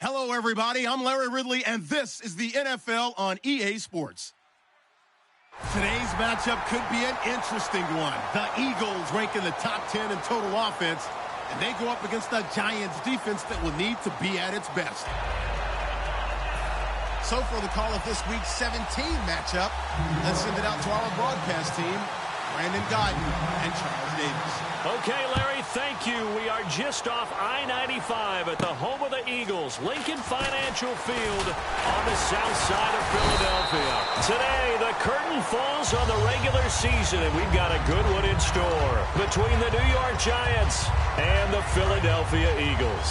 Hello, everybody. I'm Larry Ridley, and this is the NFL on EA Sports. Today's matchup could be an interesting one. The Eagles rank in the top 10 in total offense, and they go up against the Giants defense that will need to be at its best. So for the call of this week's 17 matchup, let's send it out to our broadcast team, Brandon Guyton and Charles Davis. Okay, Larry, thank you. We are just off I-95 at the home of the Eagles, Lincoln Financial Field on the south side of Philadelphia. Today, the curtain falls on the regular season, and we've got a good one in store between the New York Giants and the Philadelphia Eagles.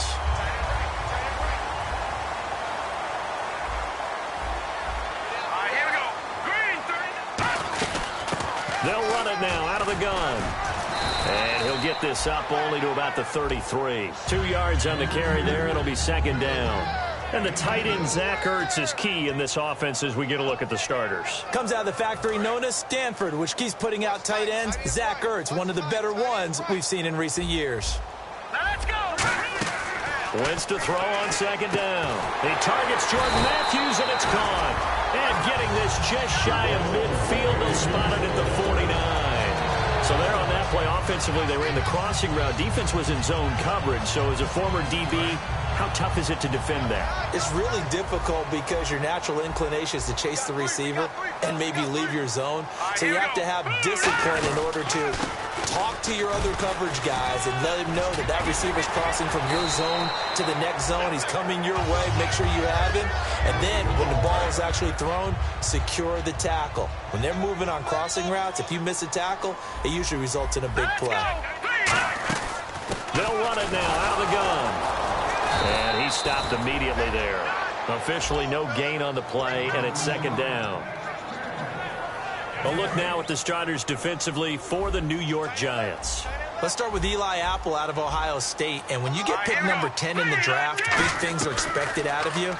They'll run it now out of the gun. And he'll get this up only to about the 33. 2 yards on the carry there. It'll be second down. And the tight end, Zach Ertz, is key in this offense as we get a look at the starters. Comes out of the factory known as Stanford, which keeps putting out tight ends. Zach Ertz, one of the better ones we've seen in recent years. Now let's go. Wentz to throw on second down. He targets Jordan Matthews, and it's gone. And getting this just shy of midfield, they'll spot it at the 49. So there on that play, offensively, they ran the crossing route. Defense was in zone coverage. So as a former DB, how tough is it to defend that? It's really difficult because your natural inclination is to chase the receiver and maybe leave your zone. So you have to have discipline in order to talk to your other coverage guys and let him know that that receiver's crossing from your zone to the next zone. He's coming your way. Make sure you have him. And then when the ball is actually thrown, secure the tackle. When they're moving on crossing routes, if you miss a tackle, it usually results in a big play. They'll run it now out of the gun. And he stopped immediately there. Officially no gain on the play, and it's second down. A look now at the starters defensively for the New York Giants. Let's start with Eli Apple out of Ohio State. And when you get pick number 10 in the draft, big things are expected out of you.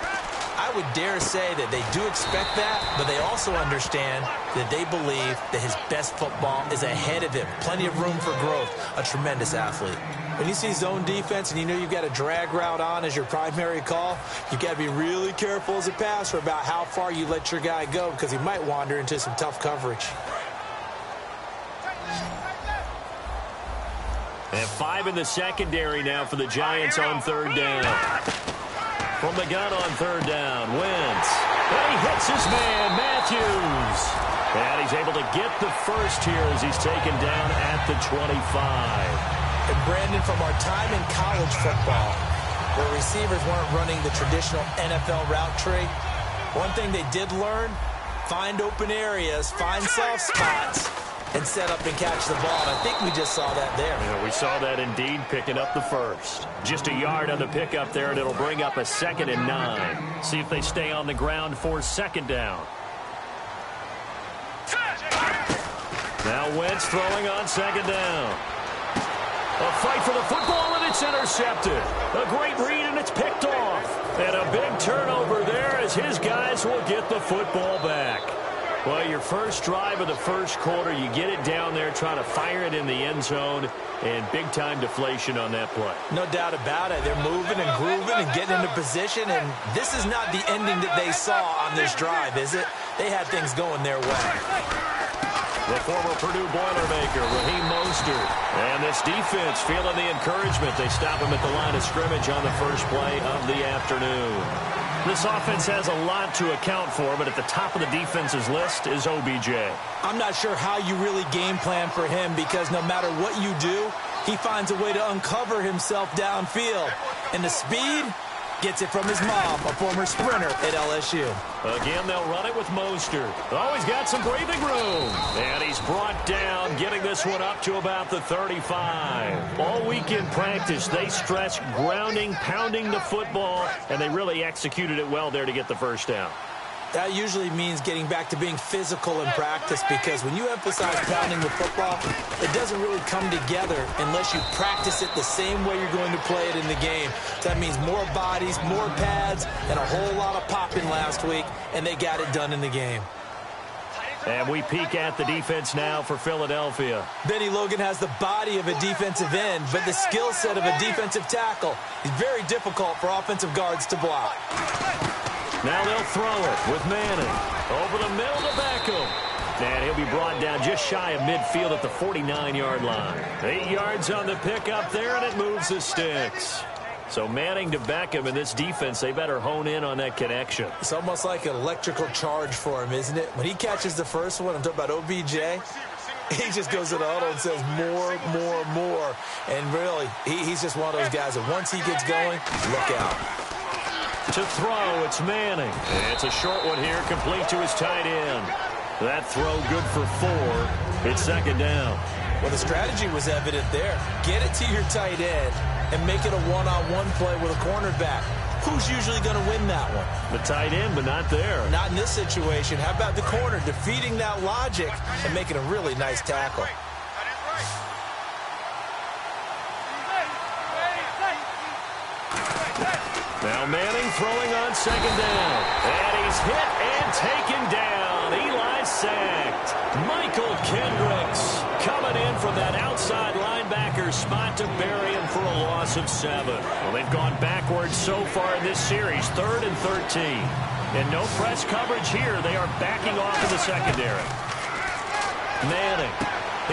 I would dare say that they do expect that, but they also understand that they believe that his best football is ahead of him. Plenty of room for growth. A tremendous athlete. When you see zone defense and you know you've got a drag route on as your primary call, you've got to be really careful as a passer about how far you let your guy go because he might wander into some tough coverage. And 5 in the secondary now for the Giants on third down. From the gun on third down, Wentz. And he hits his man, Matthews. And he's able to get the first here as he's taken down at the 25. And Brandon, from our time in college football, where receivers weren't running the traditional NFL route tree, one thing they did learn, find open areas, find soft spots, and set up and catch the ball. And I think we just saw that there. Yeah, we saw that indeed, picking up the first. Just a yard on the pickup there, and it'll bring up a 2nd and 9. See if they stay on the ground for second down. Now Wentz throwing on second down. A fight for the football, and it's intercepted. A great read, and it's picked off. And a big turnover there as his guys will get the football back. Well, your first drive of the first quarter, you get it down there, trying to fire it in the end zone, and big-time deflation on that play. No doubt about it. They're moving and grooving and getting into position, and this is not the ending that they saw on this drive, is it? They had things going their way. The former Purdue Boilermaker, Raheem Mostert. And this defense feeling the encouragement. They stop him at the line of scrimmage on the first play of the afternoon. This offense has a lot to account for, but at the top of the defense's list is OBJ. I'm not sure how you really game plan for him because no matter what you do, he finds a way to uncover himself downfield. And the speed gets it from his mom, a former sprinter at LSU. Again, they'll run it with Mostert. Oh, he's got some breathing room. And he's brought down, getting this one up to about the 35. All week in practice, they stress grounding, pounding the football, and they really executed it well there to get the first down. That usually means getting back to being physical in practice because when you emphasize pounding the football, it doesn't really come together unless you practice it the same way you're going to play it in the game. So that means more bodies, more pads, and a whole lot of popping last week, and they got it done in the game. And we peek at the defense now for Philadelphia. Benny Logan has the body of a defensive end, but the skill set of a defensive tackle. He's very difficult for offensive guards to block. Now they'll throw it with Manning. Over the middle to Beckham. And he'll be brought down just shy of midfield at the 49-yard line. 8 yards on the pickup there, and it moves the sticks. So Manning to Beckham in this defense, they better hone in on that connection. It's almost like an electrical charge for him, isn't it? When he catches the first one, I'm talking about OBJ, he just goes to the huddle and says more, more, more. And really, he's just one of those guys that once he gets going, look out. To throw, it's Manning. It's a short one here, complete to his tight end. That throw good for 4. It's second down. Well, the strategy was evident there. Get it to your tight end and make it a one-on-one play with a cornerback. Who's usually going to win that one? The tight end, but not there. Not in this situation. How about the corner defeating that logic and making a really nice tackle? Now Manning throwing on second down. And he's hit and taken down. Eli sacked. Michael Kendricks coming in from that outside linebacker spot to bury him for a loss of 7. Well, they've gone backwards so far in this series, 3rd and 13. And no press coverage here. They are backing off in the secondary. Manning.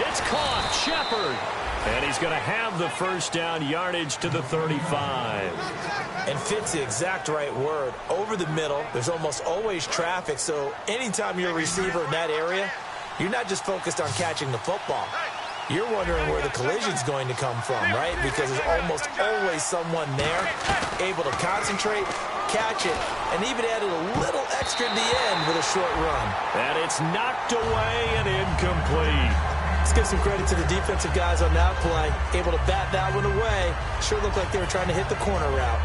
It's caught. Shepard. And he's going to have the first down, yardage to the 35. And fits the exact right word. Over the middle, there's almost always traffic, so anytime you're a receiver in that area, you're not just focused on catching the football. You're wondering where the collision's going to come from, right? Because there's almost always someone there able to concentrate, catch it, and even added a little extra at the end with a short run. And it's knocked away and incomplete. Let's give some credit to the defensive guys on that play. Able to bat that one away. Sure looked like they were trying to hit the corner route.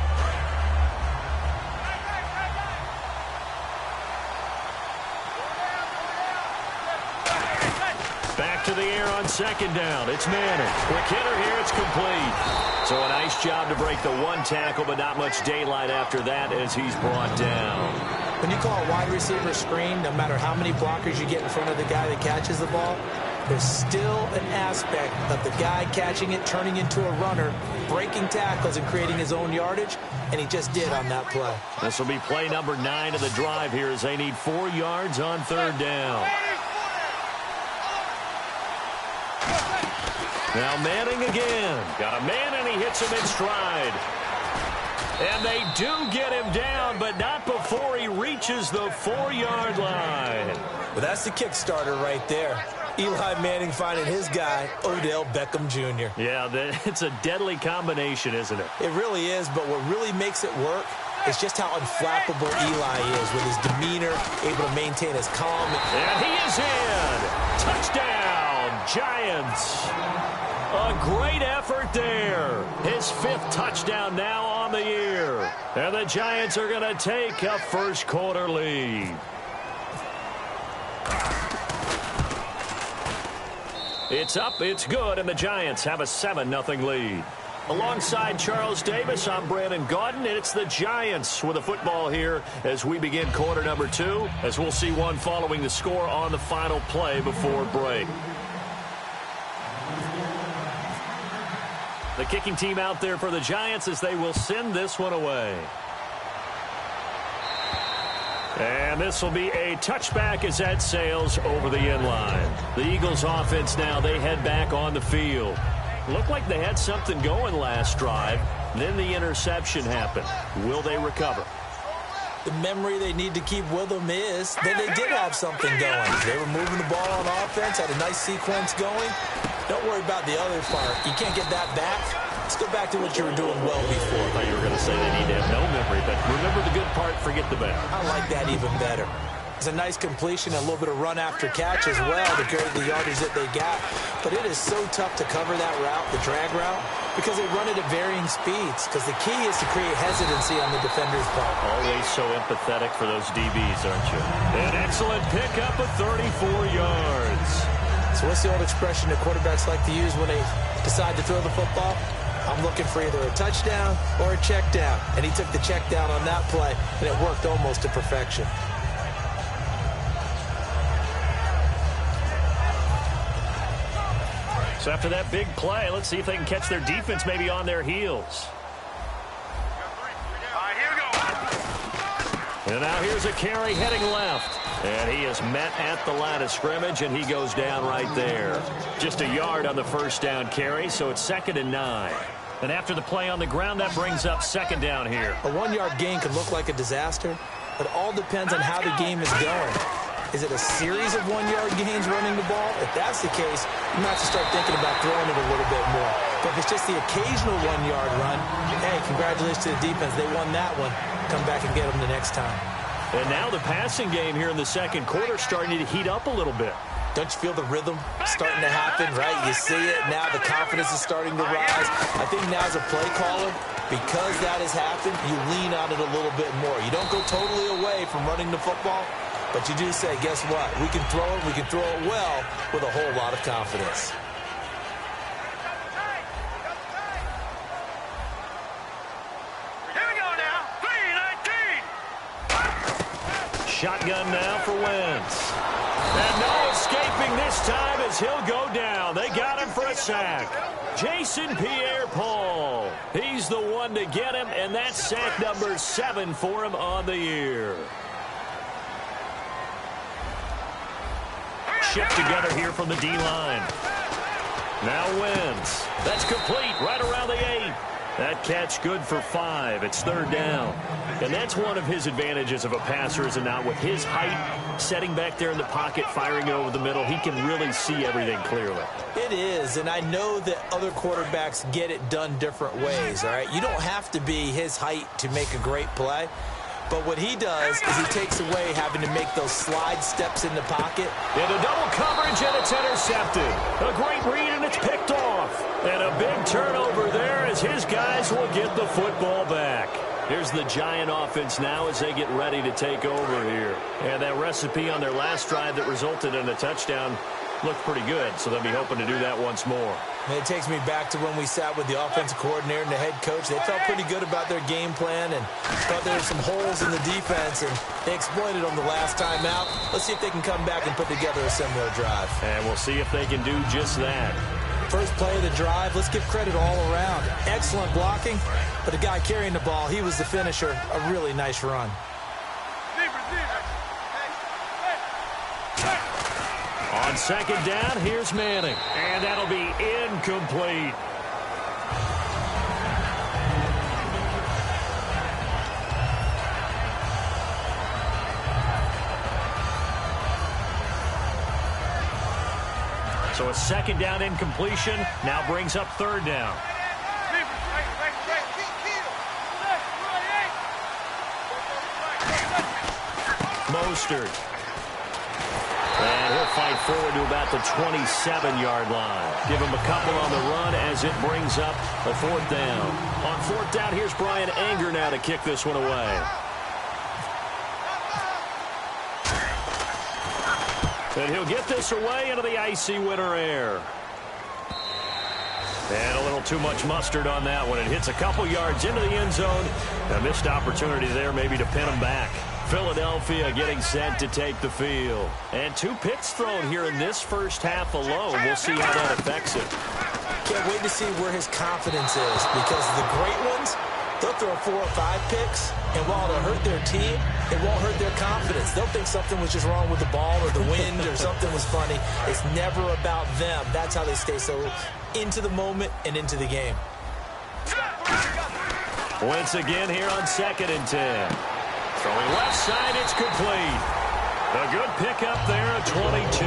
Back to the air on second down. It's Manning. Quick hitter here. It's complete. So a nice job to break the 1 tackle, but not much daylight after that as he's brought down. When you call a wide receiver screen, no matter how many blockers you get in front of the guy that catches the ball, there's still an aspect of the guy catching it, turning into a runner, breaking tackles and creating his own yardage, and he just did on that play. This will be play number 9 of the drive here as they need 4 yards on 3rd down. Now Manning again. Got a man and he hits him in stride. And they do get him down, but not before he reaches the 4-yard line. Well, that's the Kickstarter right there. Eli Manning finding his guy, Odell Beckham Jr. Yeah, it's a deadly combination, isn't it? It really is, but what really makes it work is just how unflappable Eli is with his demeanor, able to maintain his calm. And he is in. Touchdown, Giants. A great effort there. His 5th touchdown now on the year. And the Giants are going to take a first-quarter lead. It's up, it's good, and the Giants have a 7-0 lead. Alongside Charles Davis, I'm Brandon Gaudin, and it's the Giants with the football here as we begin quarter number 2, as we'll see one following the score on the final play before break. The kicking team out there for the Giants as they will send this one away. And this will be a touchback as that sails over the end line. The Eagles offense now, they head back on the field. Looked like they had something going last drive. Then the interception happened. Will they recover? The memory they need to keep with them is that they did have something going. They were moving the ball on offense, had a nice sequence going. Don't worry about the other part. You can't get that back. Let's go back to what you were doing well before. I thought you were going to say they need to have no memory, but remember the good part, forget the bad. I like that even better. It's a nice completion, a little bit of run after catch as well to carry the yardage that they got. But it is so tough to cover that route, the drag route, because they run it at varying speeds. Because the key is to create hesitancy on the defender's part. Always so empathetic for those DBs, aren't you? An excellent pickup of 34 yards. So what's the old expression that quarterbacks like to use when they decide to throw the football? I'm looking for either a touchdown or a check down. And he took the check down on that play, and it worked almost to perfection. So after that big play, let's see if they can catch their defense maybe on their heels. And now here's a carry heading left. And he is met at the line of scrimmage, and he goes down right there. Just a yard on the first down carry, so it's 2nd and 9. And after the play on the ground, that brings up 2nd down here. A 1-yard gain could look like a disaster, but it all depends on how the game is going. Is it a series of 1-yard gains running the ball? If that's the case, you might have to start thinking about throwing it a little bit more. But if it's just the occasional 1-yard run, hey, congratulations to the defense. They won that one. Come back and get them the next time. And now the passing game here in the second quarter starting to heat up a little bit. Don't you feel the rhythm starting to happen, right? You see it. Now the confidence is starting to rise. I think now as a play caller, because that has happened, you lean on it a little bit more. You don't go totally away from running the football, but you do say, guess what? We can throw it. We can throw it well with a whole lot of confidence. Shotgun now for Wentz. And no escaping this time as he'll go down. They got him for a sack. Jason Pierre-Paul. He's the one to get him, and that's sack number 7 for him on the year. Shift together here from the D-line. Now Wentz. That's complete right around the 8. That catch good for 5. It's 3rd down. And that's one of his advantages of a passer, is it not? With his height, setting back there in the pocket, firing it over the middle, he can really see everything clearly. It is, and I know that other quarterbacks get it done different ways, all right? You don't have to be his height to make a great play. But what he does is he takes away having to make those slide steps in the pocket. Into double coverage, and it's intercepted. A great read, and it's picked off. And a big turnover there as his guys will get the football back. Here's the Giant offense now as they get ready to take over here. And that recipe on their last drive that resulted in a touchdown looked pretty good, so they'll be hoping to do that once more. And it takes me back to when we sat with the offensive coordinator and the head coach. They felt pretty good about their game plan and thought there were some holes in the defense, and they exploited them the last time out. Let's see if they can come back and put together a similar drive. And we'll see if they can do just that. First play of the drive, let's give credit all around. Excellent blocking, but the guy carrying the ball, he was the finisher. A really nice run. On 2nd down, here's Manning. And that'll be incomplete. So a 2nd down incompletion now brings up 3rd down. Mostert. And he'll fight forward to about the 27-yard line. Give him a couple on the run as it brings up a 4th down. On 4th down, here's Brian Anger now to kick this one away. And he'll get this away into the icy winter air. And a little too much mustard on that one. It hits a couple yards into the end zone. A missed opportunity there maybe to pin him back. Philadelphia getting set to take the field. And 2 picks thrown here in this first half alone. We'll see how that affects it. Can't wait to see where his confidence is, because the great ones, they'll throw 4 or 5 picks, and while it'll hurt their team, it won't hurt their confidence. They'll think something was just wrong with the ball or the wind or something was funny. It's never about them. That's how they stay so into the moment and into the game. Once again here on 2nd and 10. Throwing left side, it's complete. A good pickup there at 22.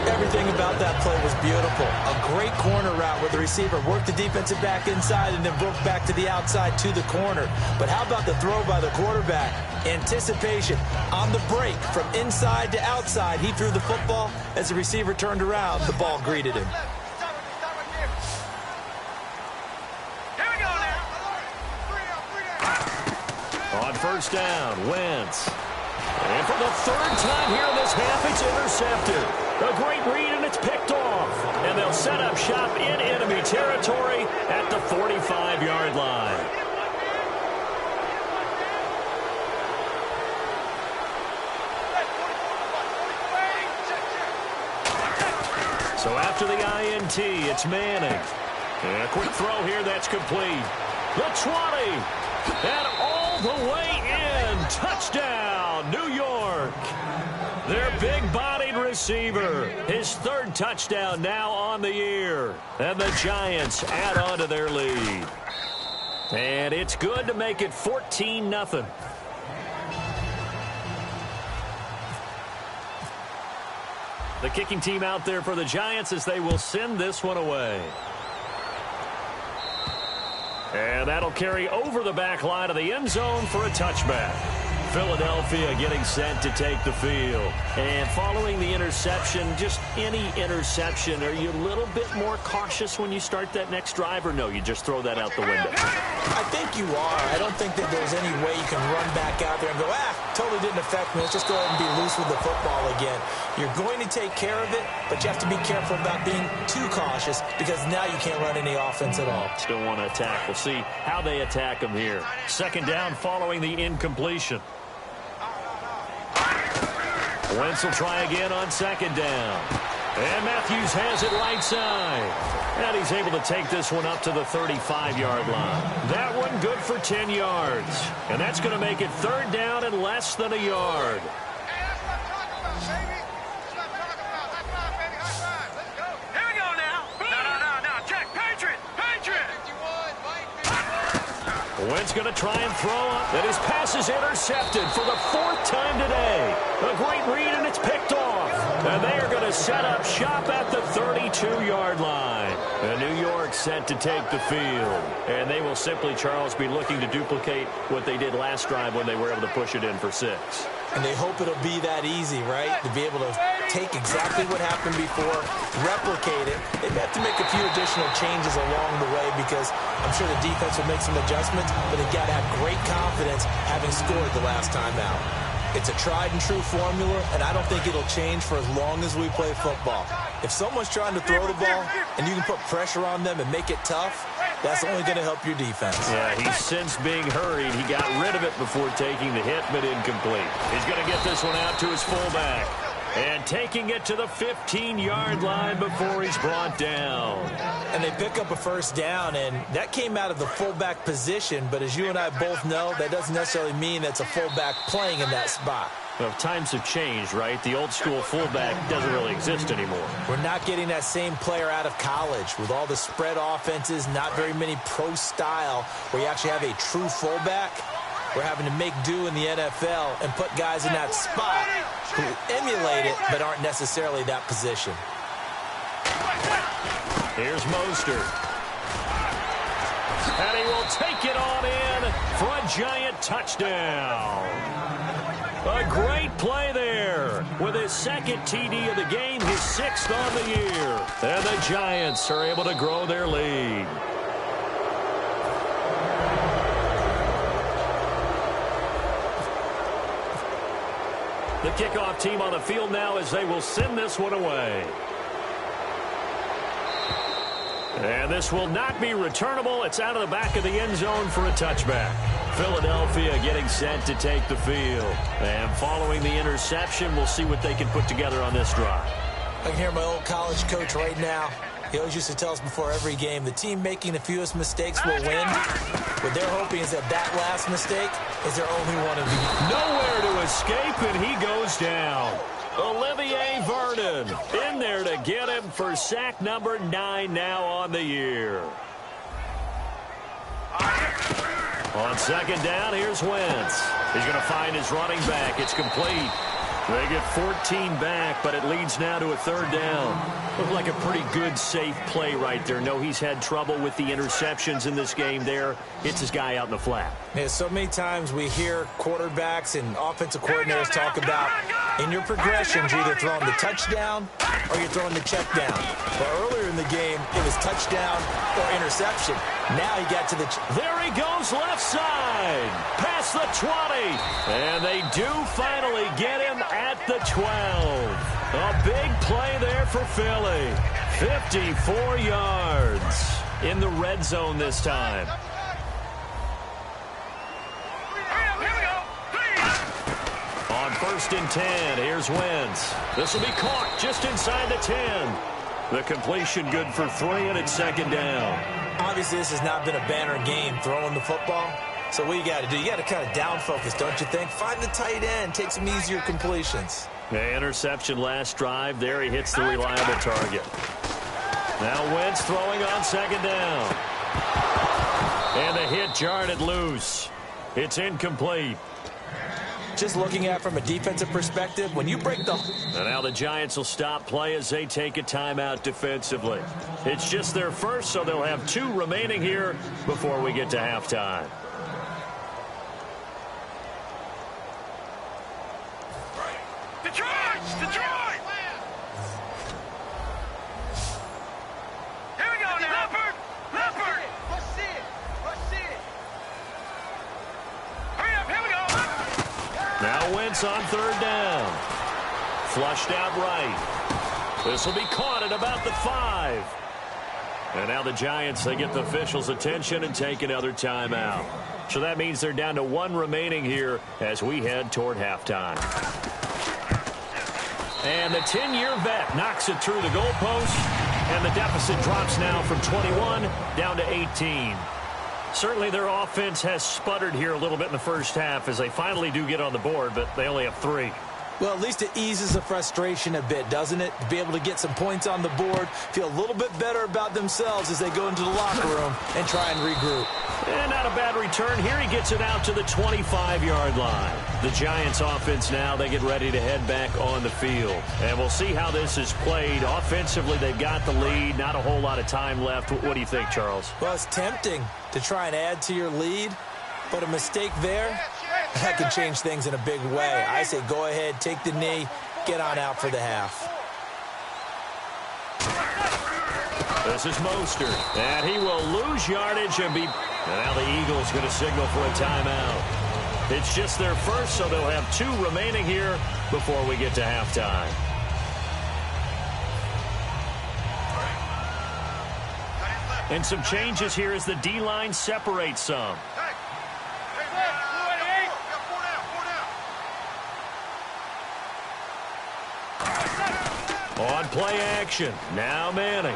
Everything about that play was beautiful. A great corner route where the receiver worked the defensive back inside and then broke back to the outside to the corner. But how about the throw by the quarterback? Anticipation on the break from inside to outside. He threw the football. As the receiver turned around, the ball greeted him. On 1st down, Wentz. And for the 3rd time here in this half, it's intercepted. A great read, and it's picked off. And they'll set up shop in enemy territory at the 45-yard line. So So after the INT, it's Manning. And a quick throw here that's complete. The 20. And all the way in. Touchdown, New York. Their big-bodied receiver. His third touchdown now on the year. And the Giants add on to their lead. And it's good to make it 14-0. The kicking team out there for the Giants as they will send this one away. And that'll carry over the back line of the end zone for a touchback. Philadelphia getting set to take the field. And following the interception, just any interception, are you a little bit more cautious when you start that next drive, or no, you just throw that out the window? I think you are. I don't think that there's any way you can run back out there and go, totally didn't affect me. Let's just go ahead and be loose with the football again. You're going to take care of it, but you have to be careful about being too cautious because now you can't run any offense at all. Still want to attack. We'll see how they attack them here. Second down following the incompletion. Wentz will try again on second down. And Matthews has it right side. And he's able to take this one up to the 35-yard line. That one good for 10 yards. And that's going to make it third down and less than a yard. Wentz going to try and throw up. And his pass is intercepted for the fourth time today. A great read, and it's picked off. And they are going to set up shop at the 32-yard line. And New York set to take the field. And they will simply, Charles, be looking to duplicate what they did last drive when they were able to push it in for 6. And they hope it'll be that easy, right? To be able to take exactly what happened before, replicate it. They have to make a few additional changes along the way because I'm sure the defense will make some adjustments, but they've got to have great confidence having scored the last time out. It's a tried-and-true formula, and I don't think it'll change for as long as we play football. If someone's trying to throw the ball and you can put pressure on them and make it tough, that's only going to help your defense. Yeah, he's since being hurried. He got rid of it before taking the hit, but incomplete. He's going to get this one out to his fullback. And taking it to the 15-yard line before he's brought down. And they pick up a first down, and that came out of the fullback position. But as you and I both know, that doesn't necessarily mean that's a fullback playing in that spot. Well, times have changed, right? The old-school fullback doesn't really exist anymore. We're not getting that same player out of college. With all the spread offenses, not very many pro style, where you actually have a true fullback. We're having to make do in the NFL and put guys in that spot who emulate it but aren't necessarily that position. Here's Mostert. And he will take it on in for a giant touchdown. A great play there with his second TD of the game, his 6th on the year. And the Giants are able to grow their lead. The kickoff team on the field now as they will send this one away. And this will not be returnable. It's out of the back of the end zone for a touchback. Philadelphia getting set to take the field. And following the interception, we'll see what they can put together on this drive. I can hear my old college coach right now. He always used to tell us before every game, the team making the fewest mistakes will win. What they're hoping is that that last mistake is their only one of these. Nowhere to escape, and he goes down. Olivier Vernon in there to get him for sack number 9 now on the year. On second down, here's Wentz. He's going to find his running back. It's complete. They get 14 back, but it leads now to a third down. Looked like a pretty good, safe play right there. No, he's had trouble with the interceptions in this game there. Hits his guy out in the flat. Yeah, so many times we hear quarterbacks and offensive coordinators talk about in your progressions, you're either throwing the touchdown or you're throwing the check down. But earlier in the game, it was touchdown or interception. Now he got to the... There he goes left side. Past the 20. And they do finally get him at the 12. A big play there for Philly. 54 yards in the red zone this time. On 1st and 10, here's Wentz. This will be caught just inside the 10. The completion good for 3, and it's second down. Obviously, this has not been a banner game throwing the football. So what you got to do, you got to kind of down focus, don't you think? Find the tight end, take some easier completions. The interception last drive. There he hits the reliable target. Now Wentz throwing on second down. And the hit jarred it loose. It's incomplete. Just looking at it from a defensive perspective, when you break the... And now the Giants will stop play as they take a timeout defensively. It's just their first, so they'll have 2 remaining here before we get to halftime. Detroit! Detroit! Here we go now. Leopard! Leopard! Rush it! Rush it! Hurry up! Here we go! Now Wentz on third down. Flushed out right. This will be caught at about the 5. And now the Giants, they get the officials' attention and take another timeout. So that means they're down to 1 remaining here as we head toward halftime. And the 10-year vet knocks it through the goalpost, and the deficit drops now from 21 down to 18. Certainly their offense has sputtered here a little bit in the first half as they finally do get on the board, but they only have 3. Well, at least it eases the frustration a bit, doesn't it? To be able to get some points on the board, feel a little bit better about themselves as they go into the locker room and try and regroup. And not a bad return here. He gets it out to the 25-yard line. The Giants offense now, they get ready to head back on the field. And we'll see how this is played. Offensively, they've got the lead. Not a whole lot of time left. What do you think, Charles? Well, it's tempting to try and add to your lead, but a mistake there, that can change things in a big way. I say go ahead, take the knee, get on out for the half. This is Mostert, and he will lose yardage and be... And now the Eagles going to signal for a timeout. It's just their first, so they'll have 2 remaining here before we get to halftime. And some changes here as the D-line separates some. On play action, now Manning.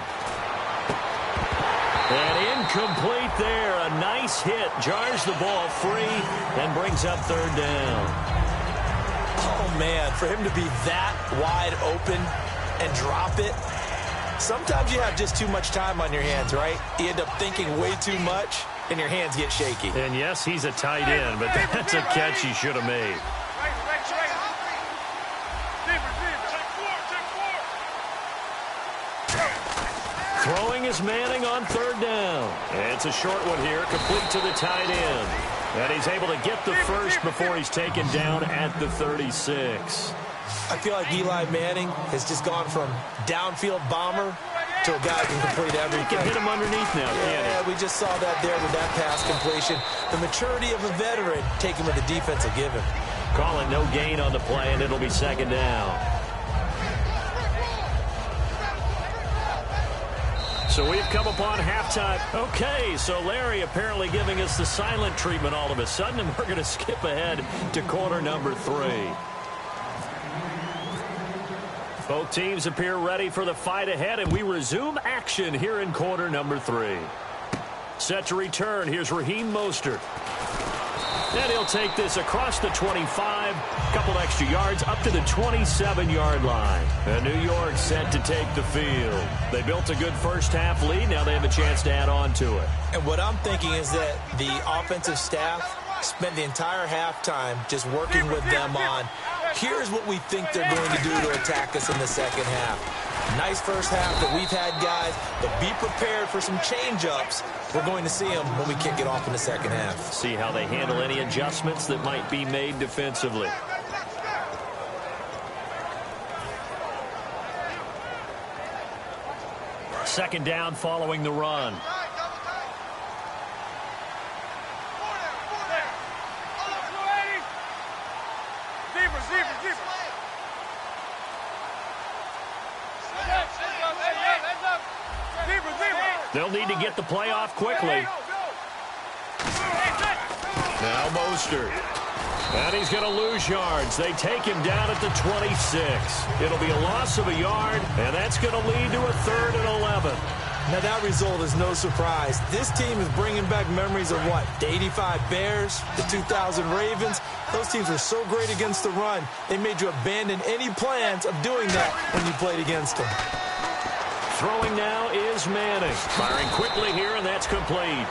And incomplete there. A nice hit. Jars the ball free and brings up third down. Oh, man, for him to be that wide open and drop it. Sometimes you have just too much time on your hands, right? You end up thinking way too much, and your hands get shaky. And, yes, he's a tight end, but that's a catch he should have made. Throwing is Manning on third down. And it's a short one here, complete to the tight end. And he's able to get the first before he's taken down at the 36. I feel like Eli Manning has just gone from downfield bomber to a guy who can complete everything. He can hit him underneath now, yeah, we just saw that there with that pass completion. The maturity of a veteran taking what the defense will give him. Calling no gain on the play, and it'll be second down. So we've come upon halftime. Okay, so Larry apparently giving us the silent treatment all of a sudden, and we're going to skip ahead to quarter number 3. Both teams appear ready for the fight ahead, and we resume action here in quarter number 3. Set to return, here's Raheem Mostert. And he'll take this across the 25, couple extra yards up to the 27-yard line. And New York set to take the field. They built a good first-half lead. Now they have a chance to add on to it. And what I'm thinking is that the offensive staff spent the entire halftime just working with them on, here's what we think they're going to do to attack us in the second half. Nice first half that we've had, guys, but be prepared for some change-ups. We're going to see them when we kick it off in the second half. See how they handle any adjustments that might be made defensively. Second down following the run. They'll need to get the play off quickly. Now Mostert. And he's going to lose yards. They take him down at the 26. It'll be a loss of a yard, and that's going to lead to a 3rd and 11. Now, that result is no surprise. This team is bringing back memories of what? The 85 Bears, the 2000 Ravens. Those teams were so great against the run, they made you abandon any plans of doing that when you played against them. Throwing now is Manning. Firing quickly here, and that's complete.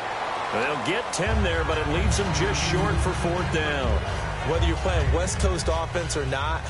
They'll get 10 there, but it leaves them just short for 4th down. Whether you're playing West Coast offense or not,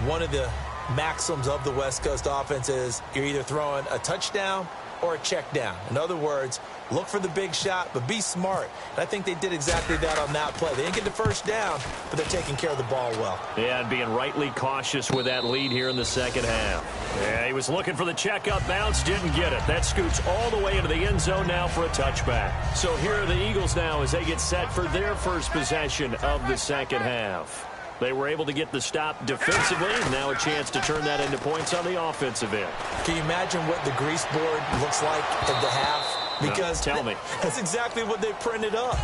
one of the maxims of the West Coast offense is you're either throwing a touchdown or a check down. In other words, look for the big shot, but be smart. And I think they did exactly that on that play. They didn't get the first down, but they're taking care of the ball well. Yeah, and being rightly cautious with that lead here in the second half. Yeah, he was looking for the check-up bounce, didn't get it. That scoots all the way into the end zone now for a touchback. So here are the Eagles now as they get set for their first possession of the second half. They were able to get the stop defensively. Now a chance to turn that into points on the offensive end. Can you imagine what the grease board looks like at the half? Because tell me. That's exactly what they printed up.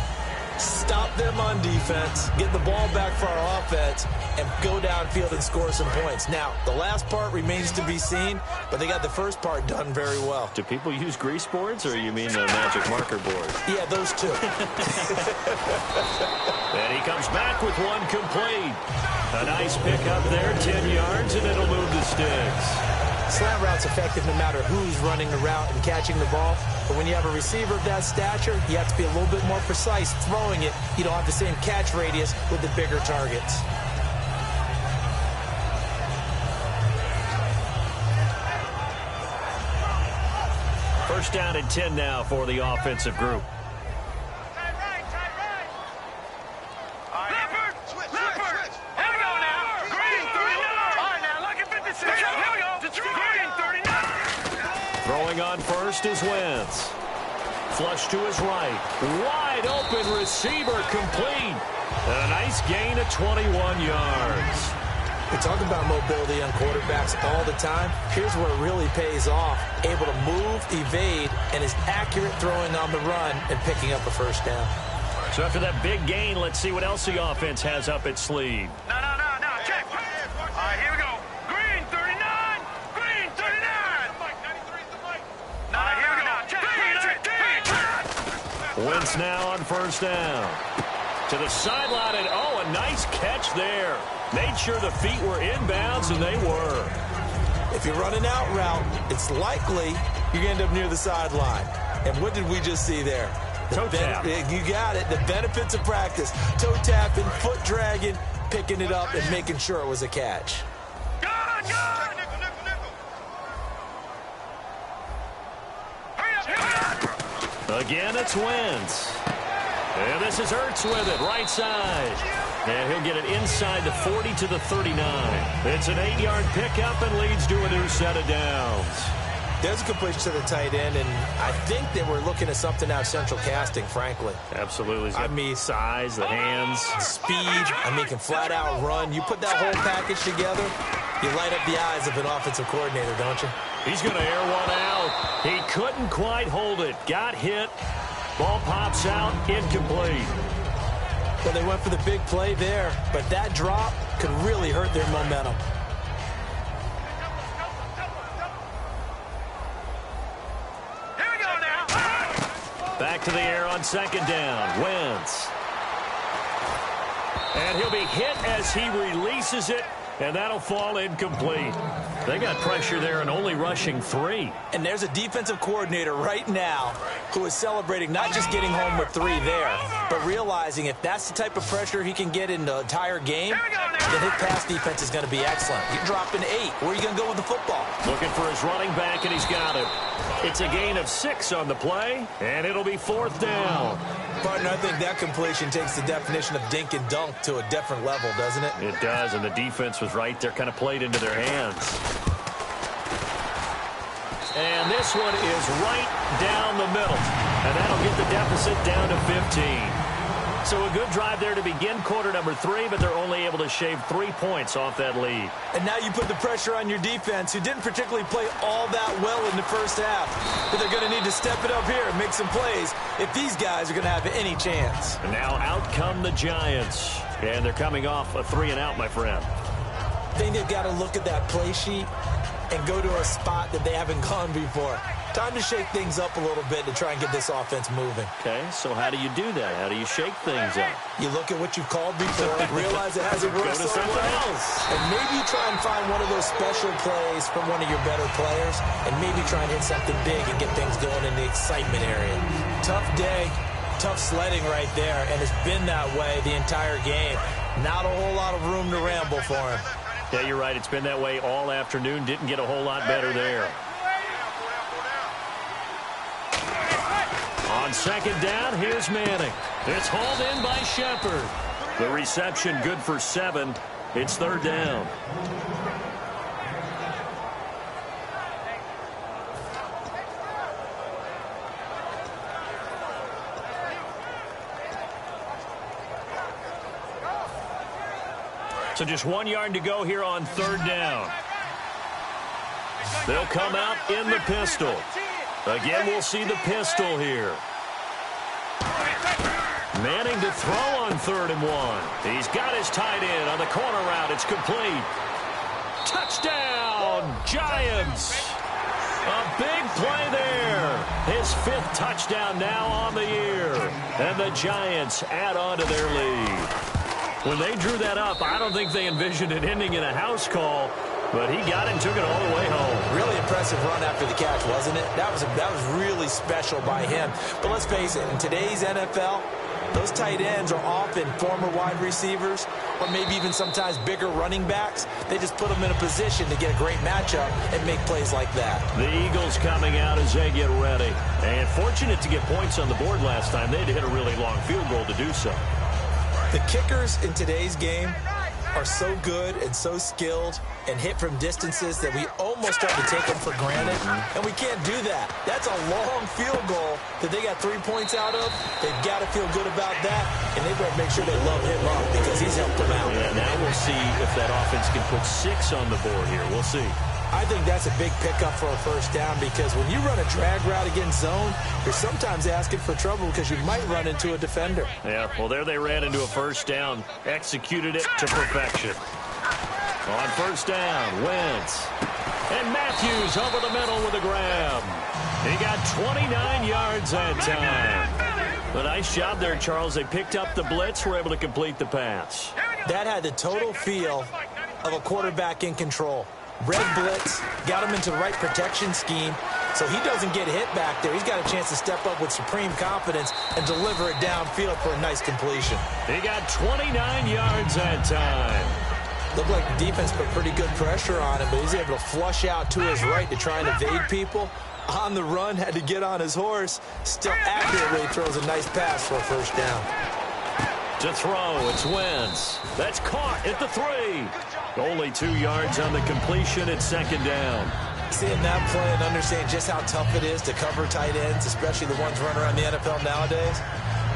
Stop them on defense, get the ball back for our offense, and go downfield and score some points. Now, the last part remains to be seen, but they got the first part done very well. Do people use grease boards, or you mean a magic marker board? Yeah, those two. And he comes back with one complete. A nice pickup there, 10 yards, and it'll move the sticks. Slant route's effective no matter who's running the route and catching the ball. But when you have a receiver of that stature, you have to be a little bit more precise throwing it. You don't have the same catch radius with the bigger targets. First down and 10 now for the offensive group. Throwing on first is Wentz. Flush to his right. Wide open receiver complete. A nice gain of 21 yards. We talk about mobility on quarterbacks all the time. Here's where it really pays off. Able to move, evade, and is accurate throwing on the run and picking up a first down. So after that big gain, let's see what else the offense has up its sleeve. No. Check. All right, here we go. Green, 39. Green, 39. No, here we go. Check. Wentz now on first down. To the sideline, and a nice catch there. Made sure the feet were inbounds, and they were. If you're running out route, it's likely you're going to end up near the sideline. And what did we just see there? Toe tap. You got it. The benefits of practice. Toe tapping, foot dragging, picking it up, and making sure it was a catch. Good. Hurry up. Again, it's Wentz. And this is Ertz with it, right side. And he'll get it inside the 40 to the 39. It's an 8-yard pickup and leads to a new set of downs. There's a completion to the tight end, and I think that we're looking at something out of central casting, frankly. Absolutely. I mean, size, the hands. Speed, can flat out run. You put that whole package together, you light up the eyes of an offensive coordinator, don't you? He's going to air one out. He couldn't quite hold it. Got hit. Ball pops out, incomplete. Well, they went for the big play there, but that drop could really hurt their momentum. Here we go now. Back to the air on second down. Wentz. And he'll be hit as he releases it, and that'll fall incomplete. They got pressure there and only rushing 3. And there's a defensive coordinator right now who is celebrating not just getting home with 3 there, but realizing if that's the type of pressure he can get in the entire game, then his pass defense is going to be excellent. You're dropping 8. Where are you going to go with the football? Looking for his running back, and he's got it. It's a gain of 6 on the play, and it'll be 4th down. Partner, I think that completion takes the definition of dink and dunk to a different level, doesn't it? It does, and the defense was right there, kind of played into their hands. And this one is right down the middle, and that'll get the deficit down to 15. So a good drive there to begin quarter number 3, but they're only able to shave 3 points off that lead. And now you put the pressure on your defense, who didn't particularly play all that well in the first half. But they're going to need to step it up here and make some plays if these guys are going to have any chance. And now out come the Giants. And they're coming off a 3-and-out, my friend. I think they've got to look at that play sheet and go to a spot that they haven't gone before. Time to shake things up a little bit to try and get this offense moving. Okay, so how do you do that? How do you shake things up? You look at what you've called before, realize it hasn't worked somewhere else. And maybe you try and find one of those special plays from one of your better players, and maybe try and hit something big and get things going in the excitement area. Tough day, tough sledding right there, and it's been that way the entire game. Not a whole lot of room to ramble for him. Yeah, you're right. It's been that way all afternoon. Didn't get a whole lot better there. On second down, here's Manning. It's hauled in by Shepard. The reception good for 7. It's third down. So just 1 yard to go here on third down. They'll come out in the pistol. Again, we'll see the pistol here. Manning to throw on 3rd and 1. He's got his tight end on the corner route. It's complete. Touchdown, Giants. A big play there. His 5th touchdown now on the year. And the Giants add on to their lead. When they drew that up, I don't think they envisioned it ending in a house call. But he got it and took it all the way home. Really impressive run after the catch, wasn't it? That was really special by him. But let's face it, in today's NFL, those tight ends are often former wide receivers or maybe even sometimes bigger running backs. They just put them in a position to get a great matchup and make plays like that. The Eagles coming out as they get ready. And fortunate to get points on the board last time. They had to hit a really long field goal to do so. The kickers in today's game are so good and so skilled and hit from distances that we almost start to take them for granted, and we can't do that. That's a long field goal that they got 3 points out of. They've got to feel good about that, and they better make sure they love him up because he's helped them out. Yeah, now we'll see if that offense can put 6 on the board here. We'll see. I think that's a big pickup for a first down because when you run a drag route against zone, you're sometimes asking for trouble because you might run into a defender. Yeah, well, there they ran into a first down, executed it to perfection. On first down, Wentz. And Matthews over the middle with a grab. He got 29 yards that time. A nice job there, Charles. They picked up the blitz, were able to complete the pass. That had the total feel of a quarterback in control. Red blitz, got him into the right protection scheme, so he doesn't get hit back there. He's got a chance to step up with supreme confidence and deliver it downfield for a nice completion. He got 29 yards that time. Looked like the defense put pretty good pressure on him, but he's able to flush out to his right to try and evade people. On the run, had to get on his horse. Still accurately throws a nice pass for a first down. To throw, it's Wentz. That's caught at the 3. Only 2 yards on the completion at second down. Seeing that play and understanding just how tough it is to cover tight ends, especially the ones running around the NFL nowadays,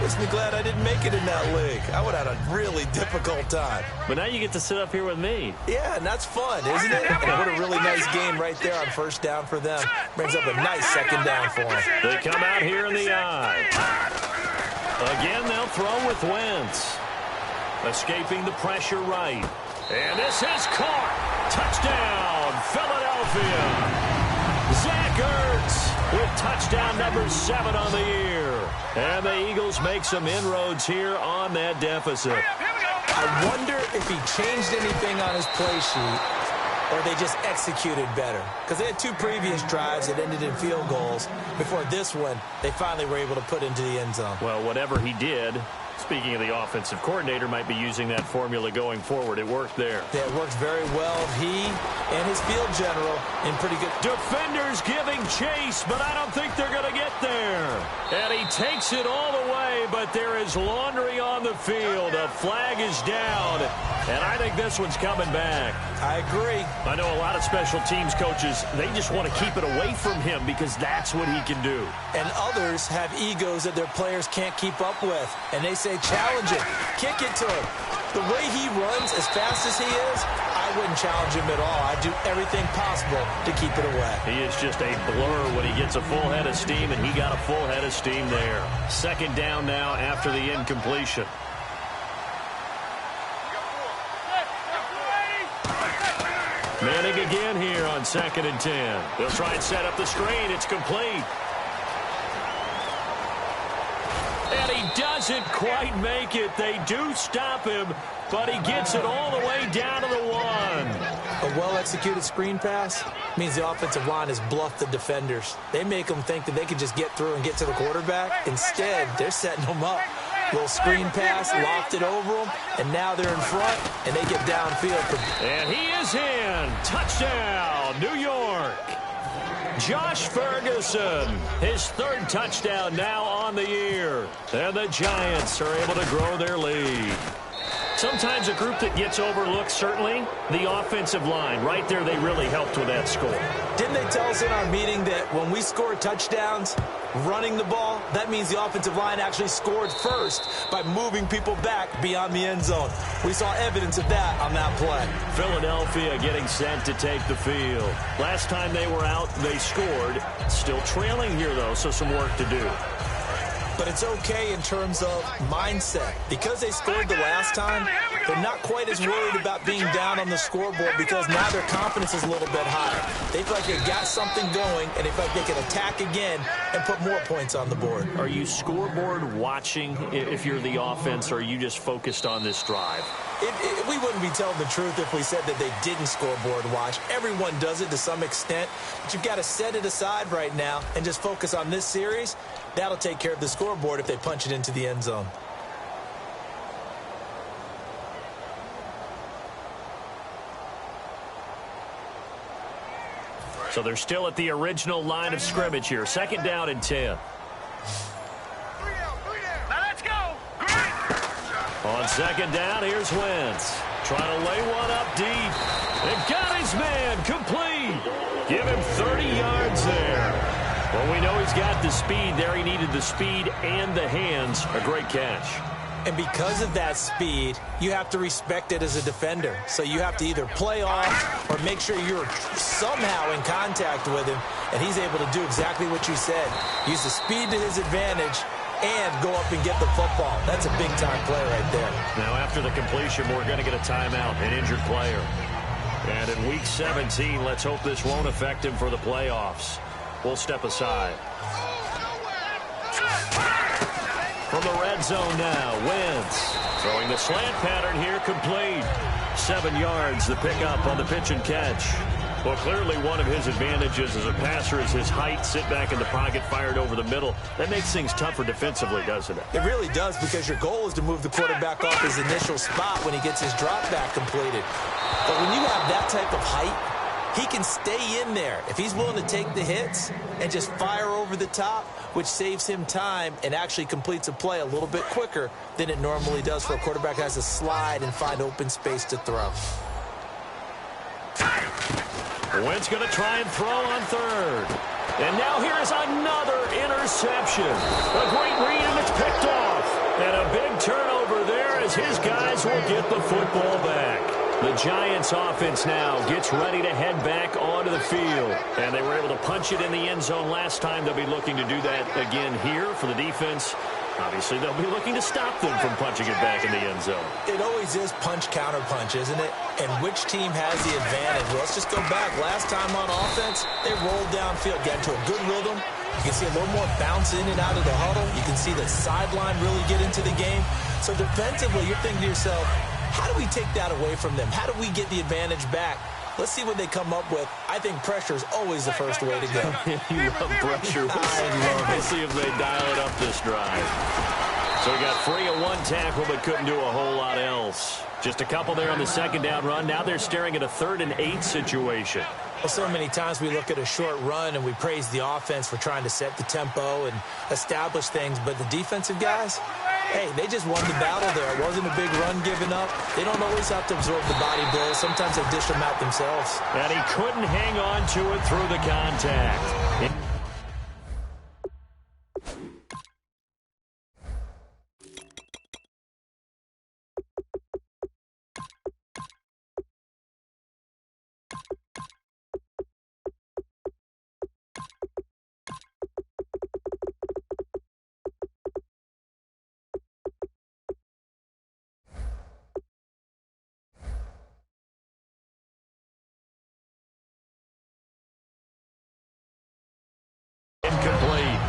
makes me glad I didn't make it in that league. I would have had a really difficult time. But now you get to sit up here with me. Yeah, and that's fun, isn't it? And what a really nice game right there on first down for them. Brings up a nice second down for them. They come out here in the eye. Again, they'll throw with Wentz. Escaping the pressure right. And this is caught. Touchdown, Philadelphia. Zach Ertz with touchdown number 7 on the year. And the Eagles make some inroads here on that deficit. I wonder if he changed anything on his play sheet or they just executed better. Because they had 2 previous drives that ended in field goals. Before this one, they finally were able to put into the end zone. Well, whatever he did, speaking of the offensive coordinator, might be using that formula going forward. It worked there. Yeah, it worked very well. He and his field general in pretty good. Defenders giving chase, but I don't think they're going to get there. And he takes it all the way, but there is laundry on the field. A flag is down, and I think this one's coming back. I agree. I know a lot of special teams coaches, they just want to keep it away from him because that's what he can do. And others have egos that their players can't keep up with. And they say say challenge it. Kick it to him. The way he runs, as fast as he is, I wouldn't challenge him at all. I'd do everything possible to keep it away. He is just a blur when he gets a full head of steam, and he got a full head of steam there. Second down now after the incompletion. Manning again here on 2nd and 10. They'll try and set up the screen. It's complete. And he doesn't quite make it. They do stop him, but he gets it all the way down to the 1. A well-executed screen pass means the offensive line has bluffed the defenders. They make them think that they can just get through and get to the quarterback. Instead, they're setting them up. Little screen pass, locked it over them, and now they're in front, and they get downfield. And he is in. Touchdown, New York. Josh Ferguson, his 3rd touchdown now on the year. And the Giants are able to grow their lead. Sometimes a group that gets overlooked, certainly, the offensive line. Right there, they really helped with that score. Didn't they tell us in our meeting that when we score touchdowns, running the ball, that means the offensive line actually scored first by moving people back beyond the end zone? We saw evidence of that on that play. Philadelphia getting set to take the field. Last time they were out, they scored. Still trailing here, though, so some work to do. But it's okay in terms of mindset. Because they scored the last time, they're not quite as worried about being down on the scoreboard because now their confidence is a little bit higher. They feel like they've got something going, and they feel like they can attack again and put more points on the board. Are you scoreboard watching if you're the offense, or are you just focused on this drive? We wouldn't be telling the truth if we said that they didn't scoreboard watch. Everyone does it to some extent, but you've got to set it aside right now and just focus on this series. That'll take care of the scoreboard if they punch it into the end zone. So they're still at the original line of scrimmage here. 2nd down and 10. On 2nd down, here's Wentz. Trying to lay one up deep. And got his man complete. Give him 30 yards there. Well, we know he's got the speed there. He needed the speed and the hands. A great catch. And because of that speed, you have to respect it as a defender. So you have to either play off or make sure you're somehow in contact with him. And he's able to do exactly what you said. Use the speed to his advantage and go up and get the football. That's a big-time play right there. Now, after the completion, we're going to get a timeout, an injured player. And in Week 17, let's hope this won't affect him for the playoffs. We'll step aside. From the red zone now, Wentz throwing the slant pattern here, complete. 7 yards, the pickup on the pitch and catch. Well, clearly one of his advantages as a passer is his height. Sit back in the pocket, fired over the middle. That makes things tougher defensively, doesn't it? It really does, because your goal is to move the quarterback off his initial spot when he gets his drop back completed. But when you have that type of height, he can stay in there if he's willing to take the hits and just fire over the top, which saves him time and actually completes a play a little bit quicker than it normally does for a quarterback that has to slide and find open space to throw. Wentz going to try and throw on 3rd. And now here is another interception. A great read, and it's picked off. And a big turnover there as his guys will get the football back. The Giants offense now gets ready to head back onto the field. And they were able to punch it in the end zone last time. They'll be looking to do that again here for the defense. Obviously, they'll be looking to stop them from punching it back in the end zone. It always is punch-counter-punch, isn't it? And which team has the advantage? Well, let's just go back. Last time on offense, they rolled downfield, got into a good rhythm. You can see a little more bounce in and out of the huddle. You can see the sideline really get into the game. So defensively, you're thinking to yourself, how do we take that away from them? How do we get the advantage back? Let's see what they come up with. I think pressure is always the first way to go. You love pressure. We'll see if they dial it up this drive. So we got 3 of 1 tackle, but couldn't do a whole lot else. Just a couple there on the 2nd down run. Now they're staring at a 3rd and 8 situation. Well, so many times we look at a short run and we praise the offense for trying to set the tempo and establish things, but the defensive guys, hey, they just won the battle there. It wasn't a big run given up. They don't always have to absorb the body blows. Sometimes they dish them out themselves. And he couldn't hang on to it through the contact. incomplete.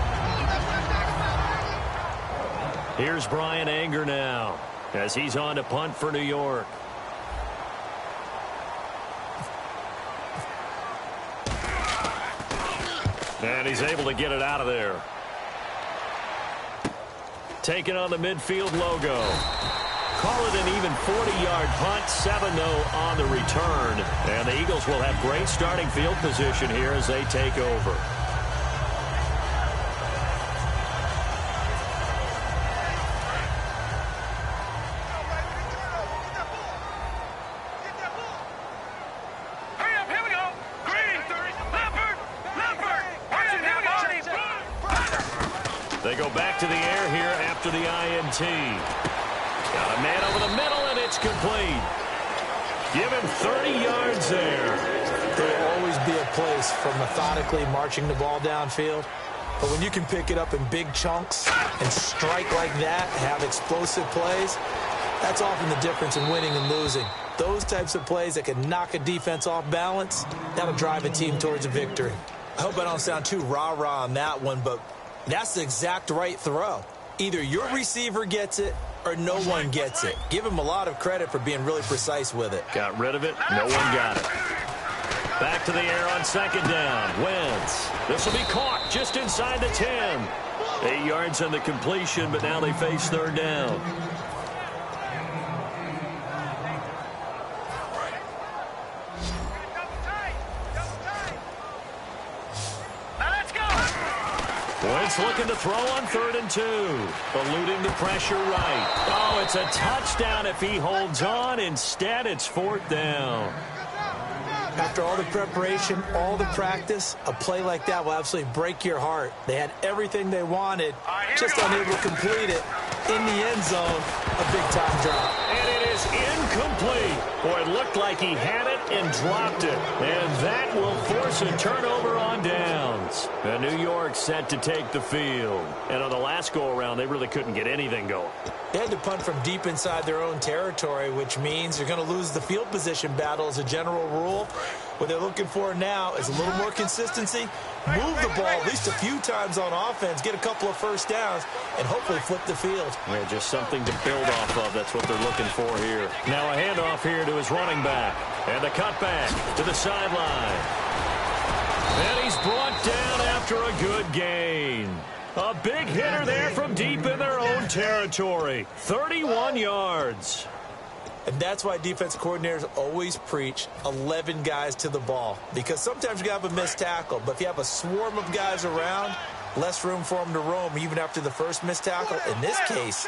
Here's Brian Anger now as he's on to punt for New York. And he's able to get it out of there. Taking on the midfield logo. Call it an even 40-yard punt, 7-0 on the return. And the Eagles will have great starting field position here as they take over. They go back to the air here after the INT. Got a man over the middle, and it's complete. Give him 30 yards there. There will always be a place for methodically marching the ball downfield. But when you can pick it up in big chunks and strike like that, have explosive plays, that's often the difference in winning and losing. Those types of plays that can knock a defense off balance, that'll drive a team towards a victory. I hope I don't sound too rah-rah on that one, but that's the exact right throw. Either your receiver gets it or no one gets it. Give him a lot of credit for being really precise with it. Got rid of it. No one got it. Back to the air on second down. Wentz. This will be caught just inside the 10. 8 yards on the completion, but now they face third down. Wentz looking to throw on 3rd and 2. Eluding the pressure right. Oh, it's a touchdown if he holds on. Instead, it's 4th down. After all the preparation, all the practice, a play like that will absolutely break your heart. They had everything they wanted, just unable to complete it. In the end zone, a big-time drop. And it is incomplete. Boy, it looked like he had it and dropped it. And that will force a turnover on downs. And New York set to take the field. And on the last go-around, they really couldn't get anything going. They had to punt from deep inside their own territory, which means you're going to lose the field position battle as a general rule. What they're looking for now is a little more consistency, move the ball at least a few times on offense, get a couple of first downs, and hopefully flip the field. Yeah, just something to build off of. That's what they're looking for here. Now a handoff here to his running back. And the cutback to the sideline. And he's brought down after a good gain. A big hitter there from deep in their own territory. 31 yards. And that's why defensive coordinators always preach 11 guys to the ball. Because sometimes you have a missed tackle, but if you have a swarm of guys around, less room for them to roam even after the first missed tackle. In this case,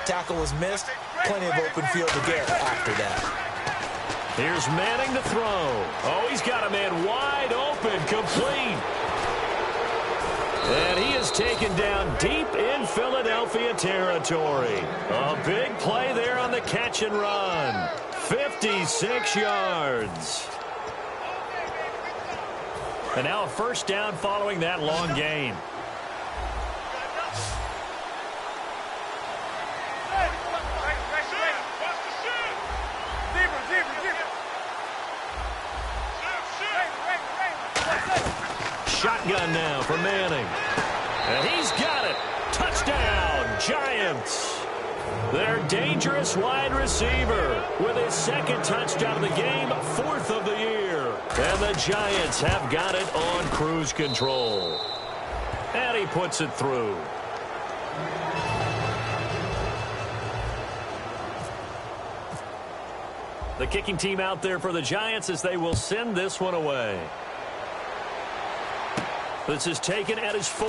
tackle was missed, plenty of open field to get after that. Here's Manning to throw. Oh, he's got a man wide open, complete. And he is taken down deep in Philadelphia territory. A big play there on the catch and run. 56 yards. And now a first down following that long gain. Shotgun now for Manning. And he's got it. Touchdown, Giants. Their dangerous wide receiver with his second touchdown of the game, 4th of the year. And the Giants have got it on cruise control. And he puts it through. The kicking team out there for the Giants as they will send this one away. This is taken at his 4.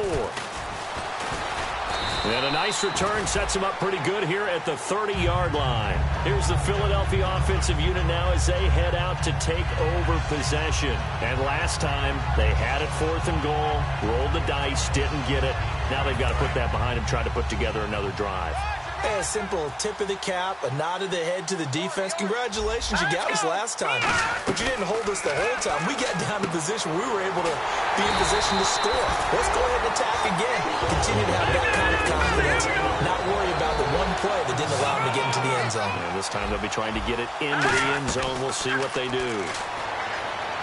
And a nice return sets him up pretty good here at the 30-yard line. Here's the Philadelphia offensive unit now as they head out to take over possession. And last time, they had it 4th and goal, rolled the dice, didn't get it. Now they've got to put that behind them, try to put together another drive. Hey, a simple tip of the cap, a nod of the head to the defense. Congratulations, you got us last time. But you didn't hold us the whole time. We got down to position. We were able to be in position to score. Let's go ahead and attack again. Continue to have that kind of confidence. Not worry about the one play that didn't allow them to get into the end zone. And this time they'll be trying to get it into the end zone. We'll see what they do.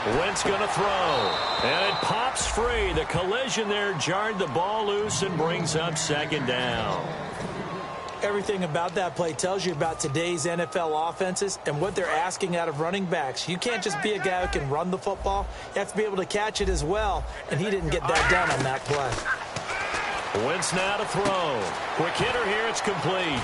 Wentz going to throw. And it pops free. The collision there jarred the ball loose and brings up second down. Everything about that play tells you about today's NFL offenses and what they're asking out of running backs. You can't just be a guy who can run the football. You have to be able to catch it as well, and he didn't get that done on that play. Wentz now to throw. Quick hitter here. It's complete.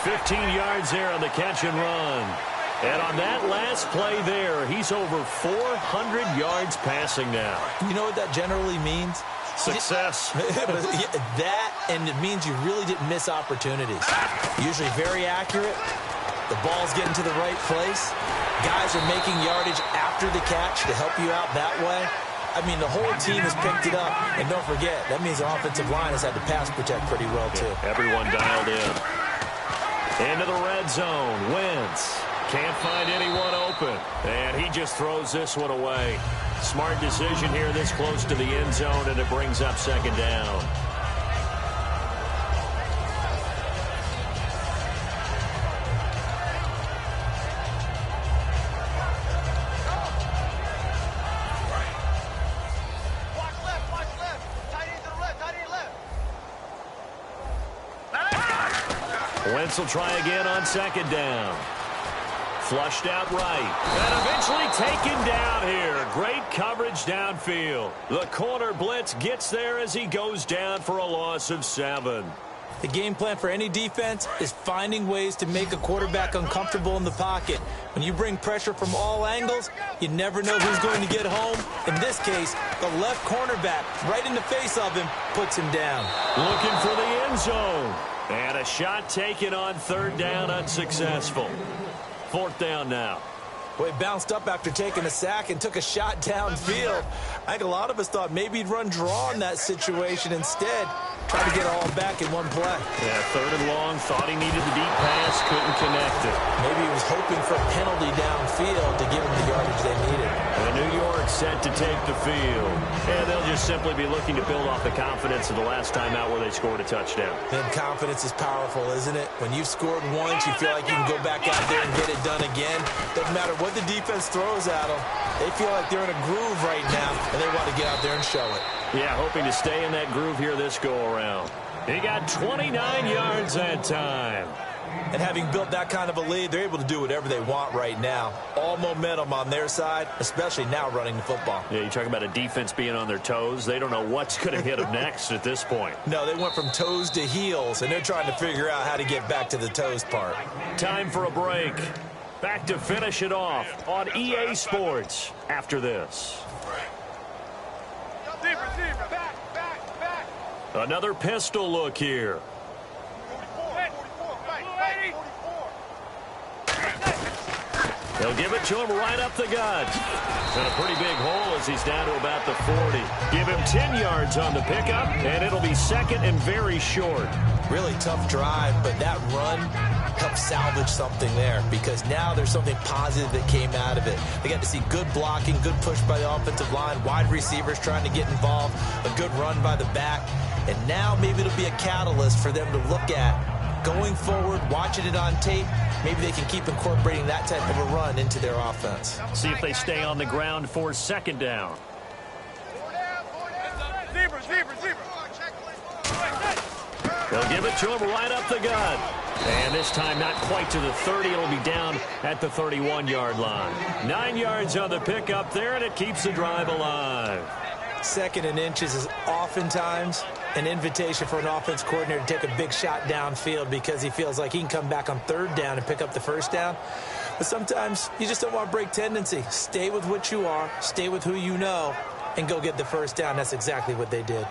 15 yards there on the catch and run. And on that last play there, he's over 400 yards passing now. You know what that generally means? Success. That, and it means you really didn't miss opportunities. Usually very accurate. The ball's getting to the right place. Guys are making yardage after the catch to help you out that way. I mean, the whole team has picked it up. And don't forget, that means the offensive line has had to pass protect pretty well, too. Everyone dialed in. Into the red zone. Wentz can't find anyone open. And he just throws this one away. Smart decision here this close to the end zone, and it brings up second down. Watch left. Tight end to the left, tight end left. Wentz will try again on second down. Flushed out right. And eventually taken down here. Great coverage downfield. The corner blitz gets there as he goes down for a loss of 7. The game plan for any defense is finding ways to make a quarterback uncomfortable in the pocket. When you bring pressure from all angles, you never know who's going to get home. In this case, the left cornerback, right in the face of him, puts him down. Looking for the end zone. And a shot taken on third down, unsuccessful. Fourth down now. Well, he bounced up after taking a sack and took a shot downfield. I think a lot of us thought maybe he'd run draw in that situation instead. Tried to get it all back in one play. Yeah, third and long. Thought he needed the deep pass. Couldn't connect it. Maybe he was hoping for a penalty downfield to give him the yardage they needed. And New York set to take the field. And they'll just simply be looking to build off the confidence of the last time out where they scored a touchdown. And confidence is powerful, isn't it? When you've scored once, you feel like you can go back out there and get it done again. Doesn't matter what the defense throws at them. They feel like they're in a groove right now, and they want to get out there and show it. Yeah, hoping to stay in that groove here this go-around. He got 29 yards that time. And having built that kind of a lead, they're able to do whatever they want right now. All momentum on their side, especially now running the football. Yeah, you talk about a defense being on their toes. They don't know what's going to hit them next at this point. No, they went from toes to heels, and they're trying to figure out how to get back to the toes part. Time for a break. Back to finish it off on EA Sports after this. Back. Another pistol look here. 44. They'll give it to him right up the gut. And a pretty big hole as he's down to about the 40. Give him 10 yards on the pickup, and it'll be second and very short. Really tough drive, but that run helped salvage something there because now there's something positive that came out of it. They got to see good blocking, good push by the offensive line, wide receivers trying to get involved, a good run by the back. And now maybe it'll be a catalyst for them to look at going forward, watching it on tape. Maybe they can keep incorporating that type of a run into their offense. See if they stay on the ground for second down. Zebra. They'll give it to him right up the gut. And this time not quite to the 30. It'll be down at the 31-yard line. 9 yards on the pickup there, and it keeps the drive alive. Second and inches is oftentimes an invitation for an offense coordinator to take a big shot downfield because he feels like he can come back on third down and pick up the first down. But sometimes you just don't want to break tendency. Stay with what you are, stay with who you know, and go get the first down. That's exactly what they did.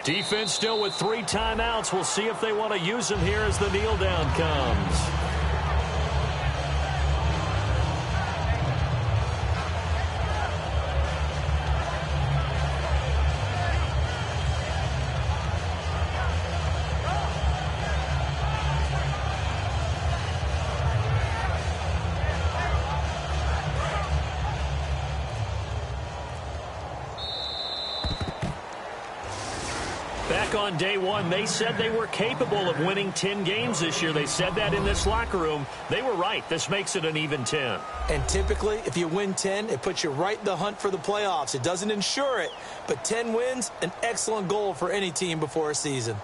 Defense still with 3 timeouts. We'll see if they want to use them here as the kneel down comes. Back on day one, they said they were capable of winning 10 games this year. They said that in this locker room. They were right. This makes it an even 10. And typically, if you win 10, it puts you right in the hunt for the playoffs. It doesn't ensure it, but 10 wins, an excellent goal for any team before a season.